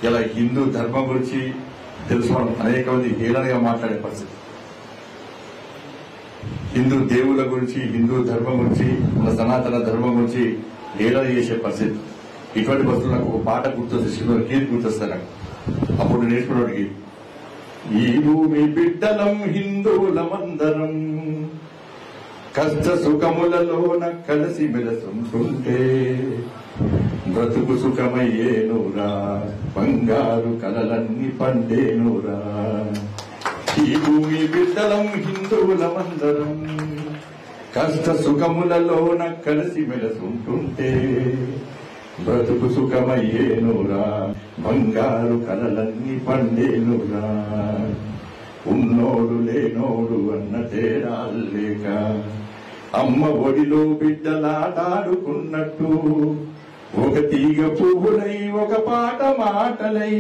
ఇలా హిందూ ధర్మం గురించి తెలుసుకోవడం అనేక మంది హేళనగా మాట్లాడే పరిస్థితి. హిందూ దేవుల గురించి, హిందూ ధర్మం గురించి, మన సనాతన ధర్మం గురించి హేళన చేసే పరిస్థితి. ఇటువంటి పరిస్థితులు నాకు ఒక పాట గుర్తొస్తుంది, శ్రీమతి గీత గుర్తొస్తాను నాకు. అప్పుడు నేర్చుకున్నవాడికి, ఈ భూమి బిడ్డలం హిందువులమందరం కష్ట సుఖములలోన కలిసి మెలసుంటుంటే బ్రతుకు సుఖమయ్యేనురా, బంగారు కలలన్నీ పండేనురా. ఈ భూమి బిడ్డలం హిందువులమందరం కష్ట సుఖములలోన కలిసి మెలసుంటుంటే బ్రతుకు సుఖమయ్యేనురా, బంగారు కలలన్నీ పండేనురా. ఉన్నోడు లేనోడు అన్న తేడాలు లేక అమ్మ ఒడిలో బిడ్డలాడాడుకున్నట్టు ఒక తీగ పువ్వులై ఒక పాట మాటలై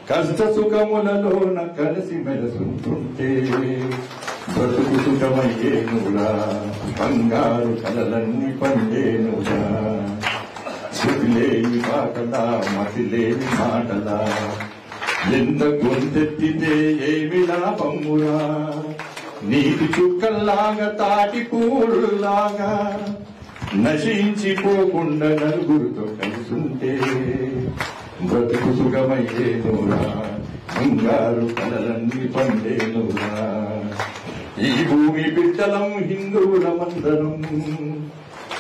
కష్ట సుఖములలోన కలిసి మెలసుంటుంటే బ్రతుకు సుఖమయ్యేనురా, బంగారు కలలన్నీ పండేనురా. శృతిలేని పాటలా మతిలేని మాటలా ఎంత గొంతెత్తితే ఏమి లాభమురా. నీటి చుక్కల్లాగా తాటి పూలులాగా నశించిపోకుండా నలుగురితో కలిసుంటే బ్రతుకు సుఖమయ్యేనురా, బంగారు కలలన్నీ పండేనురా. ఈ భూమి బిడ్డలం హిందువులమందరం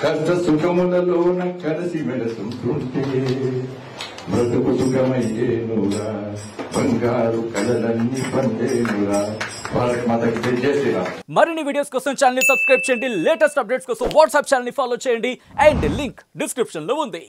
కష్ట సుఖములలోన కలిసి మెలసుంటుంటే బ్రతుకు సుఖమయ్యేనురా, బంగారు కలలన్నీ పండేనురా. భారత్ మాతకి జై శ్రీరామ్. మరిన్ని వీడియోస్ కోసం ఛానల్ ని సబ్స్క్రైబ్ చేయండి. లేటెస్ట్ అప్డేట్స్ కోసం వాట్సాప్ ఛానల్ ని ఫాలో చేయండి. అండ్ లింక్ డిస్క్రిప్షన్ లో ఉంది.